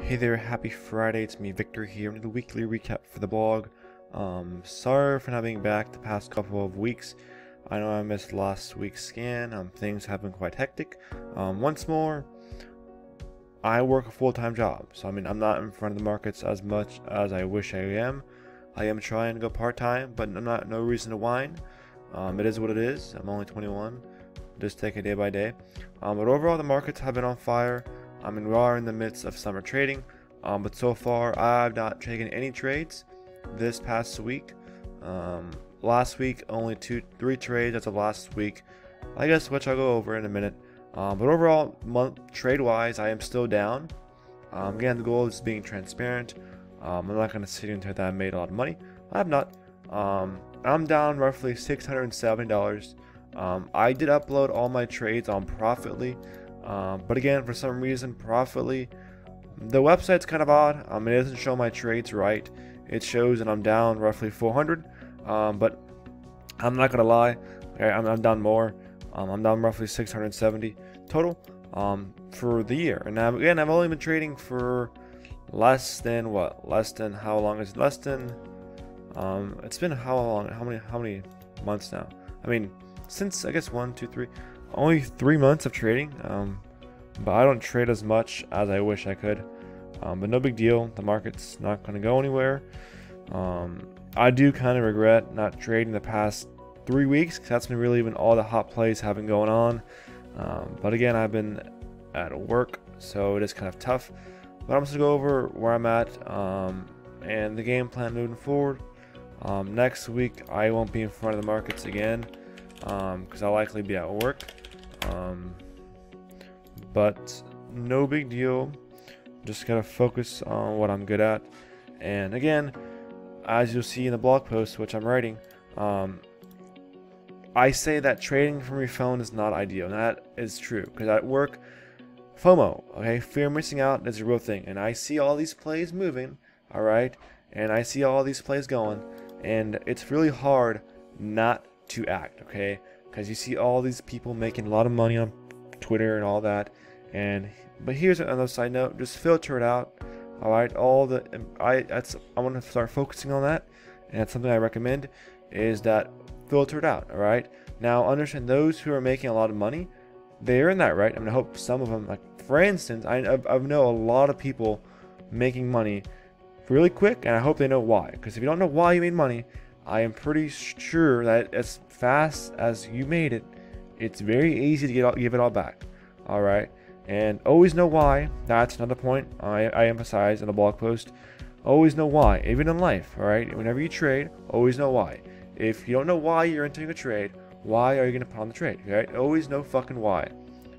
Hey there, happy Friday. It's me, Victor, here with the weekly recap for the blog. Sorry for not being back the past couple of weeks. I know I missed last week's scan. Things have been quite hectic. Once more, I work a full-time job, so I'm not in front of the markets as much as I wish I am. I am trying to go part-time, but no reason to whine. It is what it is. I'm only 21. Just take it day by day. But overall, the markets have been on fire. We are in the midst of summer trading, but so far I've not taken any trades this past week. Last week only 3 trades as of last week, I guess, which I'll go over in a minute. But overall, trade wise, I am still down. Again, the goal is being transparent. I'm not going to sit into that I made a lot of money. I have not. I'm down roughly $670. I did upload all my trades on Profitly. But again, for some reason, Profitly, the website's kind of odd. It doesn't show my trades right. It shows that I'm down roughly 400. But I'm not gonna lie, I'm down more. I'm down roughly 670 total for the year. And now, again, I've only been trading for less than how long is it? It's been how long? How many months now? Since I guess 1, 2, 3. Only 3 months of trading, but I don't trade as much as I wish I could, but no big deal. The market's not going to go anywhere. I do kind of regret not trading the past 3 weeks, because that's been really when all the hot plays have been going on, but again, I've been at work, so it is kind of tough. But I'm just going to go over where I'm at and the game plan moving forward. Next week I won't be in front of the markets again, because I'll likely be at work, but no big deal. Just gotta focus on what I'm good at. And again, as you'll see in the blog post which I'm writing, I say that trading from your phone is not ideal, and that is true, because at work, FOMO, okay, fear of missing out, is a real thing, and I see all these plays moving, all right, and I see all these plays going, and it's really hard not to act, okay, because you see all these people making a lot of money on Twitter and all that. But here's another side note: just filter it out. All right, I want to start focusing on that, and that's something I recommend, is that filter it out. All right, now understand those who are making a lot of money, they're in that, right? I hope some of them, like for instance, I know a lot of people making money really quick, and I hope they know why, because if you don't know why you made money, I am pretty sure that as fast as you made it, it's very easy to give it all back. All right, and always know why. That's another point I emphasize in the blog post. Always know why, even in life. All right, whenever you trade, always know why. If you don't know why you're entering a trade, why are you going to put on the trade? All right, always know fucking why.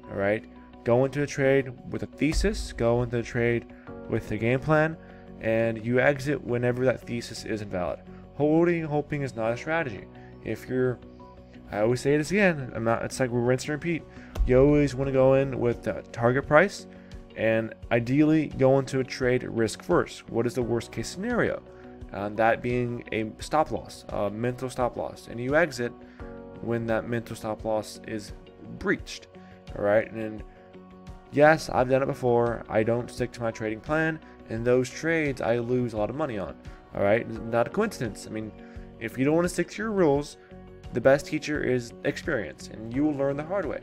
All right, go into a trade with a thesis, go into a trade with a game plan, and you exit whenever that thesis isn't valid. Hoping is not a strategy. I always say this again, it's like we rinse and repeat. You always want to go in with the target price, and ideally go into a trade risk first. What is the worst case scenario? That being a stop loss, a mental stop loss, and you exit when that mental stop loss is breached. All right, and yes, I've done it before. I don't stick to my trading plan, and those trades I lose a lot of money on. All right, not a coincidence. If you don't want to stick to your rules, the best teacher is experience, and you will learn the hard way.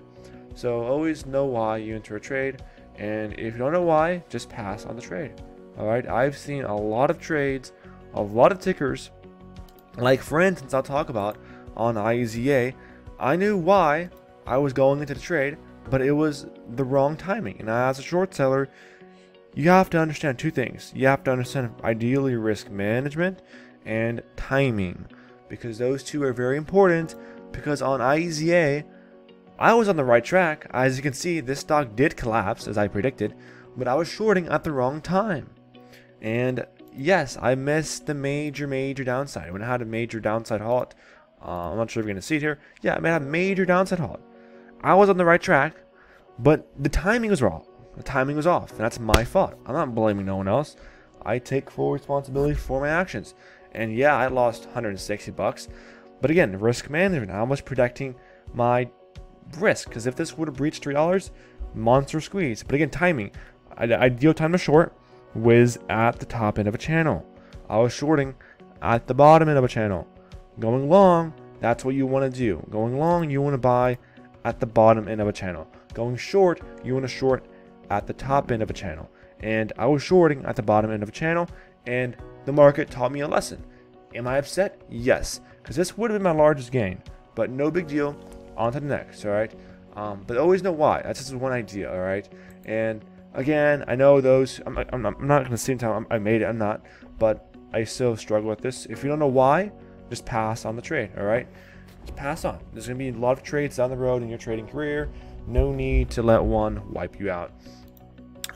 So always know why you enter a trade, and if you don't know why, just pass on the trade. All right, I've seen a lot of trades, a lot of tickers, like for instance, I'll talk about on IZA. I knew why I was going into the trade, but it was the wrong timing. And as a short seller, you have to understand 2 things. You have to understand ideally risk management and timing, because those 2 are very important. Because on IZA, I was on the right track. As you can see, this stock did collapse as I predicted, but I was shorting at the wrong time. And yes, I missed the major downside. When I had a major downside halt, I'm not sure if you're going to see it here. Yeah, I had a major downside halt. I was on the right track, but the timing was wrong. The timing was off, and that's my fault. I'm not blaming no one else. I take full responsibility for my actions. And yeah, I lost $160, but again, risk management. I was protecting my risk, because if this would have breached $3, monster squeeze. But again, timing. Ideal time to short was at the top end of a channel. I was shorting at the bottom end of a channel. Going long, that's what you want to do. Going long, you want to buy at the bottom end of a channel. Going short, you want to short at the top end of a channel. And I was shorting at the bottom end of a channel, and the market taught me a lesson. Am I upset? Yes, because this would have been my largest gain, but no big deal. On to the next, all right? But always know why. That's just one idea, all right? And again, I know those, I'm not going to say I made it, I'm not, but I still struggle with this. If you don't know why, just pass on the trade, all right? Just pass on. There's going to be a lot of trades down the road in your trading career. No need to let one wipe you out.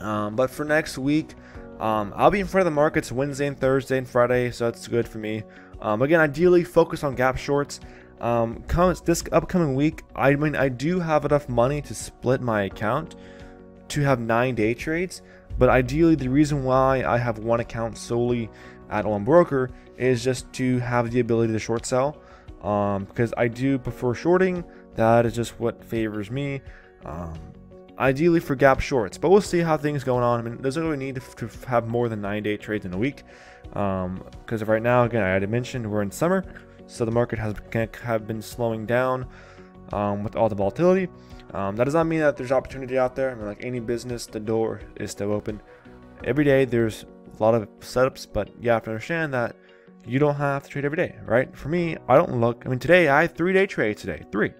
But for next week, I'll be in front of the markets Wednesday and Thursday and Friday, so that's good for me. Again, ideally focus on gap shorts. This upcoming week, I mean, I do have enough money to split my account to have 9-day trades, but ideally the reason why I have one account solely at one broker is just to have the ability to short sell, because I do prefer shorting. That is just what favors me. Ideally for gap shorts, but we'll see how things going on. I mean, there's no really need to have more than 9-day trades in a week, because right now, again, I had mentioned we're in summer, so the market has been slowing down with all the volatility. That does not mean that there's opportunity out there. I mean, like any business, the door is still open. Every day there's a lot of setups, but you have to understand that you don't have to trade every day, right? For me, I don't look. I mean, today I had 3-day trades today. 3.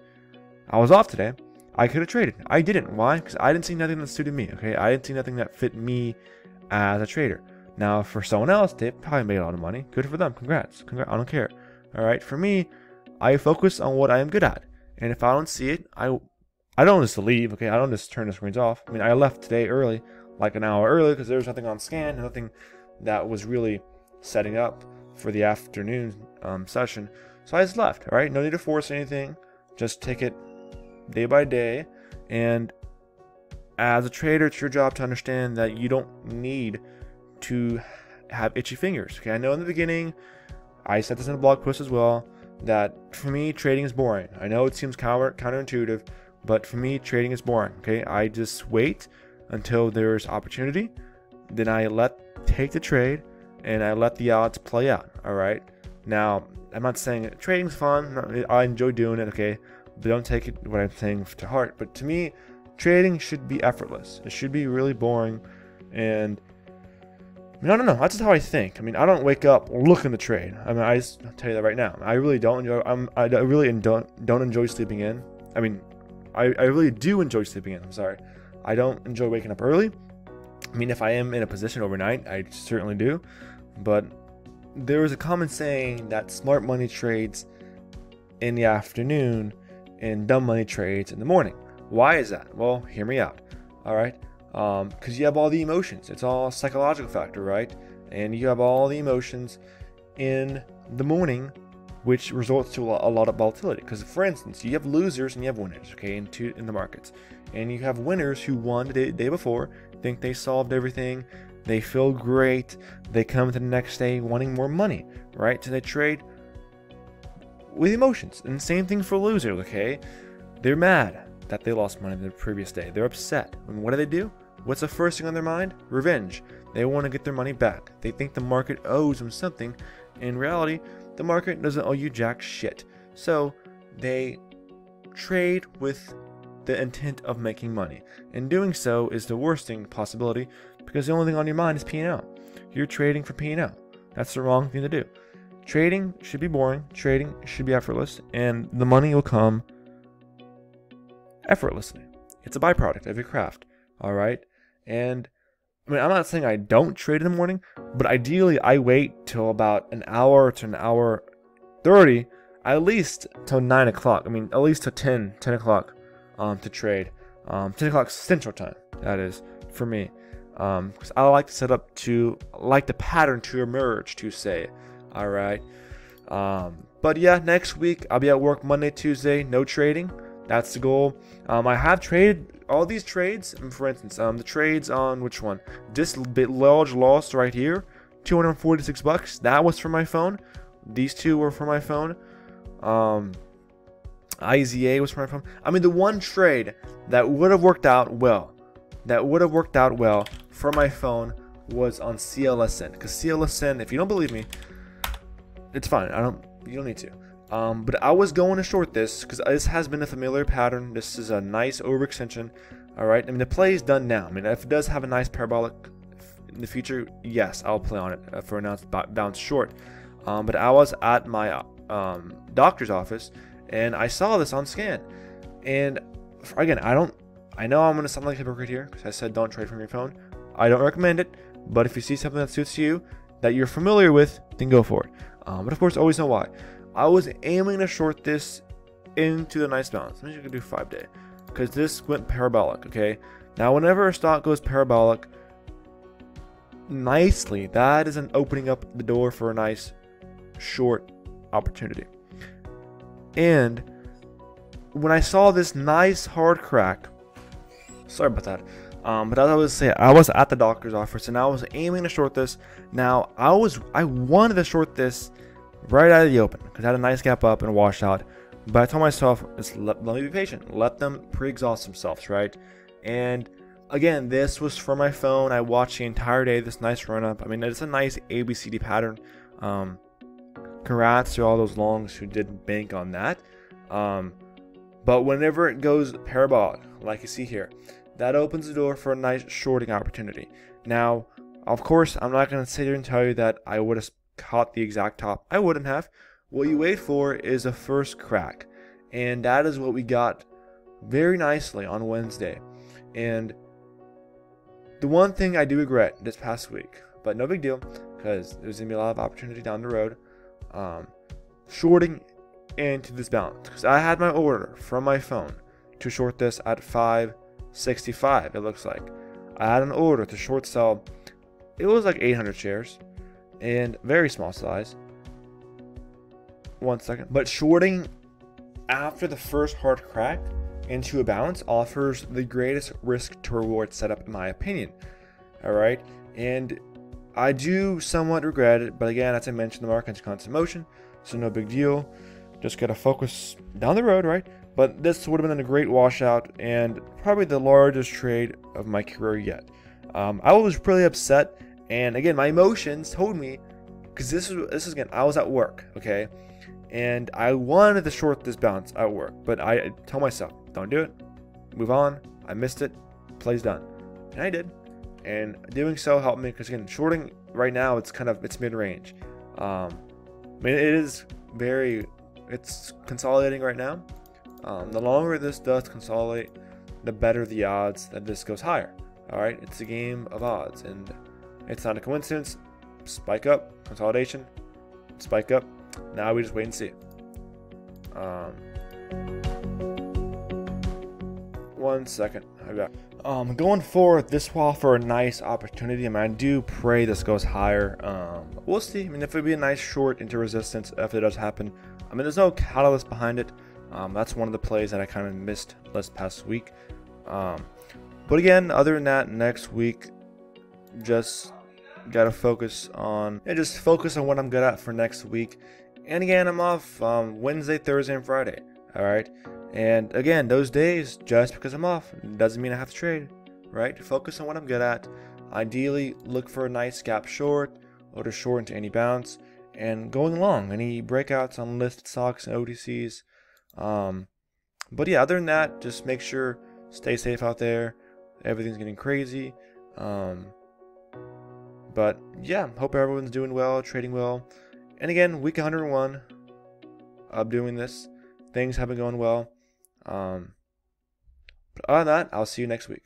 I was off today. I could have traded. I didn't. Why? Because I didn't see nothing that suited me. Okay, I didn't see nothing that fit me as a trader. Now, for someone else, they probably made a lot of money. Good for them. Congrats. I don't care. All right. For me, I focus on what I am good at, and if I don't see it, I don't just leave. Okay, I don't just turn the screens off. I mean, I left today early, like an hour early, because there was nothing on scan, nothing that was really setting up for the afternoon session. So I just left. All right. No need to force anything. Just take it day by day, and as a trader, it's your job to understand that you don't need to have itchy fingers. Okay, I know in the beginning, I said this in a blog post as well, that for me take is boring. I know it seems counterintuitive, but for me trading is boring. Okay, I just wait until there's opportunity, then I take the trade, and I let the odds play out. All right, now I'm not saying trading's fun. I enjoy doing it. Okay, but don't take it what I'm saying to heart. But to me, trading should be effortless. It should be really boring. And I mean, I don't know. That's just how I think. I mean, I don't wake up looking to trade. I mean, I'll tell you that right now. I really don't enjoy. I really don't enjoy sleeping in. I mean, I really do enjoy sleeping in. I'm sorry. I don't enjoy waking up early. I mean, if I am in a position overnight, I certainly do. But there is a common saying that smart money trades in the afternoon and dumb money trades in the morning. Why is that? Well, hear me out. All right, because you have all the emotions. It's all a psychological factor, right? And you have all the emotions in the morning, which results to a lot of volatility. Because, for instance, you have losers and you have winners. Okay, in the markets, and you have winners who won the day before, think they solved everything, they feel great, they come to the next day wanting more money, right? So they trade with emotions. And same thing for losers. Okay, they're mad that they lost money the previous day. They're upset. And what do? What's the first thing on their mind? Revenge. They want to get their money back. They think the market owes them something. In reality, the market doesn't owe you jack shit. So they trade with the intent of making money, and doing so is the worst possibility, because the only thing on your mind is P&L. You're trading for P&L. That's the wrong thing to do. Trading should be boring. Trading should be effortless, and the money will come effortlessly. It's a byproduct of your craft. All right. And I mean, I'm not saying I don't trade in the morning, but ideally I wait till about an hour to an hour 30, at least till 9 o'clock. I mean, at least till 10 o'clock to trade. 10 o'clock Central Time, that is, for me. Because I like to set up like the pattern to emerge, to say. All right. But yeah, next week I'll be at work Monday, Tuesday, no trading. That's the goal. I have traded all these trades. For instance, the trades on which one? This bit large loss right here, $246. That was for my phone. These two were for my phone. IZA was for my phone. I mean, the one trade that would have worked out well, for my phone was on CLSN, because CLSN, if you don't believe me, it's fine. You don't need to. But I was going to short this because this has been a familiar pattern. This is a nice overextension. All right. I mean, the play is done now. I mean, if it does have a nice parabolic in the future, yes, I'll play on it for announced bounce short. But I was at my doctor's office and I saw this on scan. And again, I know I'm going to sound like a hypocrite here because I said don't trade from your phone. I don't recommend it. But if you see something that suits you, that you're familiar with, then go for it. But of course, always know why. I was aiming to short this into the nice bounce. Maybe you could do 5-day because this went parabolic. Okay. Now, whenever a stock goes parabolic nicely, that is an opening up the door for a nice short opportunity. And when I saw this nice hard crack, sorry about that. But as I was saying, I was at the doctor's office and I was aiming to short this. Now, I wanted to short this right out of the open because I had a nice gap up and wash out. But I told myself, let me be patient. Let them pre-exhaust themselves, right? And again, this was from my phone. I watched the entire day, this nice run up. I mean, it's a nice ABCD pattern. Congrats to all those longs who did bank on that. But whenever it goes parabolic, like you see here, that opens the door for a nice shorting opportunity. Now, of course, I'm not going to sit here and tell you that I would have caught the exact top. I wouldn't have. What you wait for is a first crack. And that is what we got very nicely on Wednesday. And the one thing I do regret this past week, but no big deal, because there's going to be a lot of opportunity down the road, shorting into this bounce. Because I had my order from my phone to short this at 565, it looks like. I had an order to short sell. It was like 800 shares and very small size. 1 second. But shorting after the first hard crack into a bounce offers the greatest risk to reward setup in my opinion. All right. And I do somewhat regret it. But again, as I mentioned, the market's constant motion. So no big deal. Just got to focus down the road, right? But this would have been a great washout and probably the largest trade of my career yet. I was really upset. And again, my emotions told me, because this is again, I was at work, okay? And I wanted to short this bounce at work. But I told myself, don't do it. Move on. I missed it. Play's done. And I did. And doing so helped me because again, shorting right now, it's mid-range. I mean, it's consolidating right now. The longer this does consolidate, the better the odds that this goes higher. All right, it's a game of odds, and it's not a coincidence. Spike up, consolidation, spike up. Now we just wait and see. 1 second. I got. Going forward, this will offer a nice opportunity. I mean, I do pray this goes higher. We'll see. I mean, if it'd be a nice short into resistance, if it does happen. I mean, there's no catalyst behind it. That's one of the plays that I kind of missed this past week. But again, other than that, next week, just gotta focus on what I'm good at for next week. And again, I'm off Wednesday, Thursday, and Friday. All right. And again, those days, just because I'm off, doesn't mean I have to trade, right? Focus on what I'm good at. Ideally, look for a nice gap short or to short into any bounce. And going long, any breakouts on listed stocks and OTCs. But yeah, other than that, just make sure, stay safe out there. Everything's getting crazy. But yeah, hope everyone's doing well, trading well. And again, week 101 of doing this. Things have been going well. But other than that, I'll see you next week.